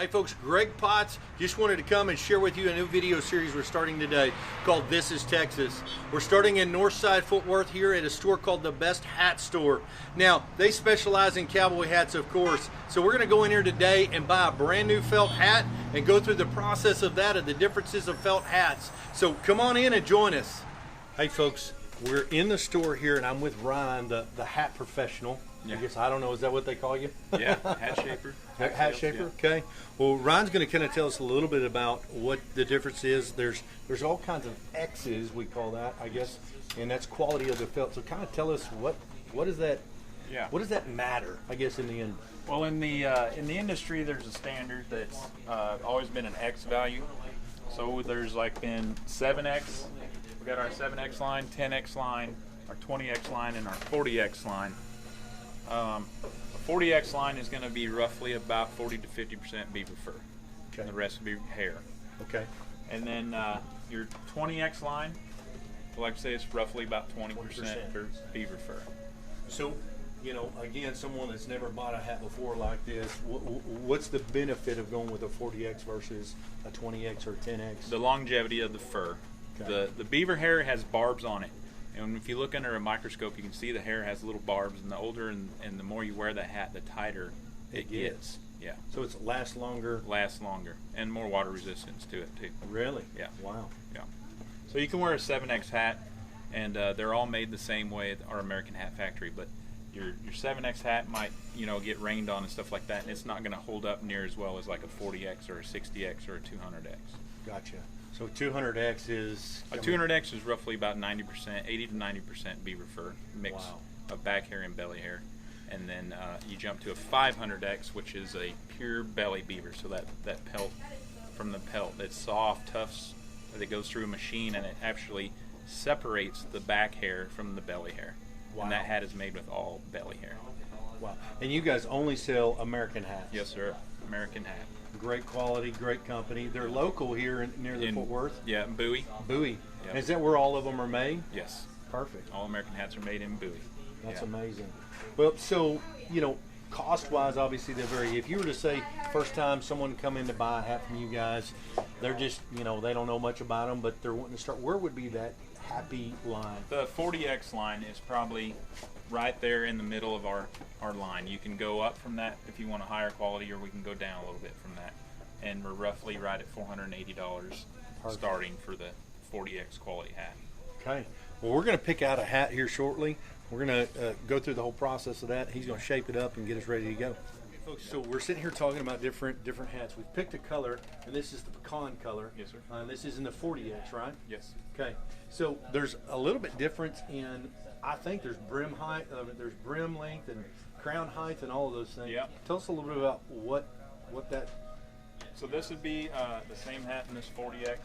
Hey folks, Greg Potts just wanted to come and share with you a new video series we're starting today called This is Texas. We're starting in Northside Fort Worth here at a store called the Best Hat Store. Now, they specialize in cowboy hats, of course. So we're going to go in here today and buy a brand new felt hat and go through the process of that and the differences of felt hats. So come on in and join us. Hey folks, we're in the store here and I'm with Ryan, the hat professional. Yeah. I guess, I don't know, is that what they call you? Yeah, hat shaper. Hat shaper, yeah. okay. Well, Ryan's going to kind of tell us a little bit about what the difference is. There's all kinds of X's, we call that, I guess, and that's quality of the felt. So kind of tell us what is that? Yeah. What does that matter? I guess in the end. Well, in the industry, there's a standard that's always been an X value. So there's like been 7X. We got our 7X line, 10X line, our 20X line, and our 40X line. A 40X line is going to be roughly about 40 to 50% beaver fur. Okay. And the rest will be hair. Okay. And then your 20X line, like I say, it's roughly about 20% for beaver fur. So, you know, again, someone that's never bought a hat before like this, what's the benefit of going with a 40X versus a 20X or 10X? The longevity of the fur. Okay. The beaver hair has barbs on it. And if you look under a microscope, you can see the hair has little barbs, and the older and the more you wear the hat, the tighter it gets. Yeah. So it lasts longer? Lasts longer, and more water resistance to it, too. Really? Yeah. Wow. Yeah. So you can wear a 7X hat, and they're all made the same way at our American Hat Factory, but your 7X hat might, you know, get rained on and stuff like that, and it's not going to hold up near as well as like a 40X or a 60X or a 200X. Gotcha. So 200X is... A 200X is roughly about 90%, 80 to 90% beaver fur, mix of back hair and belly hair. And then you jump to a 500X, which is a pure belly beaver. So that pelt from the pelt, it's soft, tough, that goes through a machine, and it actually separates the back hair from the belly hair. Wow. And that hat is made with all belly hair. Wow. And you guys only sell American hats? Yes, sir. American hat. Great quality, great company. They're local here near the Fort Worth? Yeah, in Bowie. Bowie. Yep. Is that where all of them are made? Yes. Perfect. All American hats are made in Bowie. That's amazing. Well, so, you know, cost-wise, obviously, they vary. If you were to say, first time someone come in to buy a hat from you guys, they're just, you know, they don't know much about them, but they're wanting to start, where would be that happy line? The 40X line is probably right there in the middle of our line. You can go up from that if you want a higher quality, or we can go down a little bit from that. And we're roughly right at $480 starting for the 40X quality hat. Okay. Well, we're going to pick out a hat here shortly. We're going to go through the whole process of that. He's going to shape it up and get us ready to go. Okay, folks, so we're sitting here talking about different hats. We've picked a color, and this is the pecan color. Yes, sir. And this is in the 40X, right? Yes. Okay. So there's a little bit difference in, I think there's brim height, there's brim length and crown height and all of those things. Yeah. Tell us a little bit about what that. So this would be the same hat in this 40X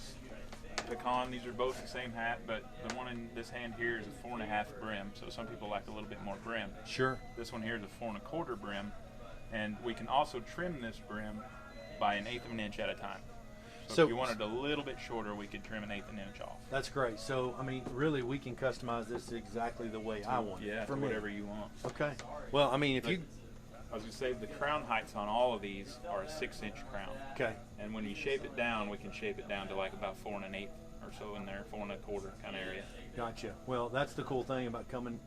pecan. These are both the same hat, but the one in this hand here is a 4.5 brim. So some people like a little bit more brim. Sure. This one here is a 4.25 brim, and we can also trim this brim by 1/8 of an inch at a time. So if you wanted a little bit shorter, we could trim 1/8 of an inch off. That's great. So I mean, really, we can customize this exactly the way I want it. Yeah, for whatever you want. Okay. Well, I mean, if you. I was going to say the crown heights on all of these are a 6-inch crown. Okay. And when you shape it down, we can shape it down to like about 4 1/8 or so in there, 4 1/4 kind of area. Gotcha. Well, that's the cool thing about coming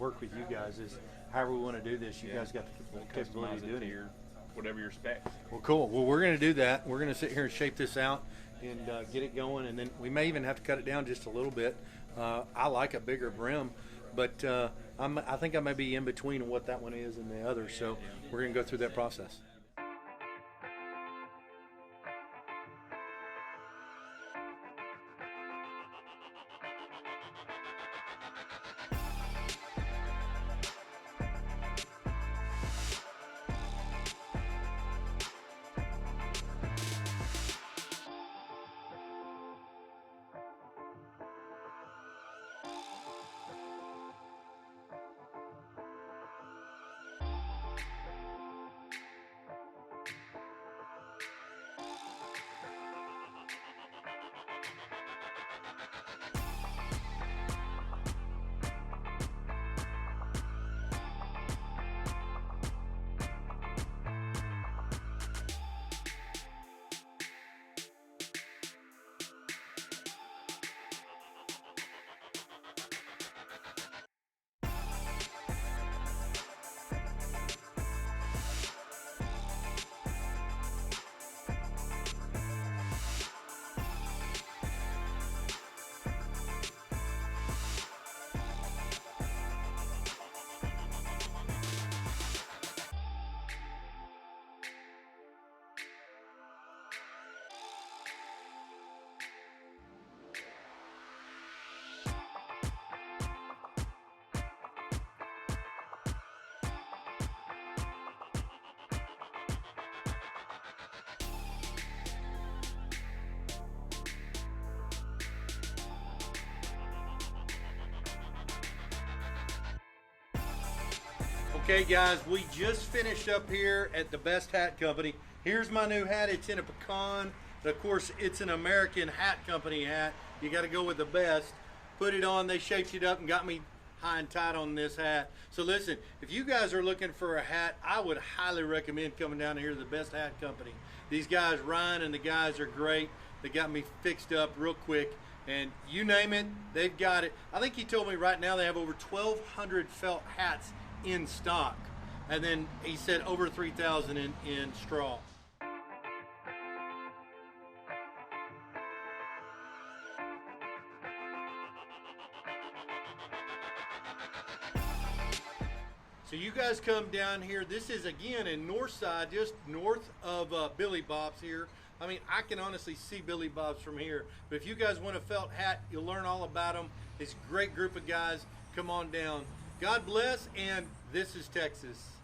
work with you guys is however we want to do this, you guys got the capability of doing it. Whatever your specs. Well, cool. Well, we're going to do that. We're going to sit here and shape this out and get it going, and then we may even have to cut it down just a little bit. I like a bigger brim, but I think I may be in between what that one is and the other, so we're going to go through that process. Okay guys, we just finished up here at the Best Hat Company. Here's my new hat. It's in a pecan. But of course, it's an American hat company hat. You got to go with the best. Put it on. They shaped it up and got me high and tight on this hat. So listen, if you guys are looking for a hat, I would highly recommend coming down here to the Best Hat Company. These guys, Ryan and the guys, are great. They got me fixed up real quick. And you name it, they've got it. I think he told me right now they have over 1,200 felt hats in stock. And then he said over 3,000 in straw. So you guys come down here. This is again in Northside, just north of Billy Bob's here. I mean, I can honestly see Billy Bob's from here. But if you guys want a felt hat, you'll learn all about them. It's a great group of guys. Come on down. God bless, and this is Texas.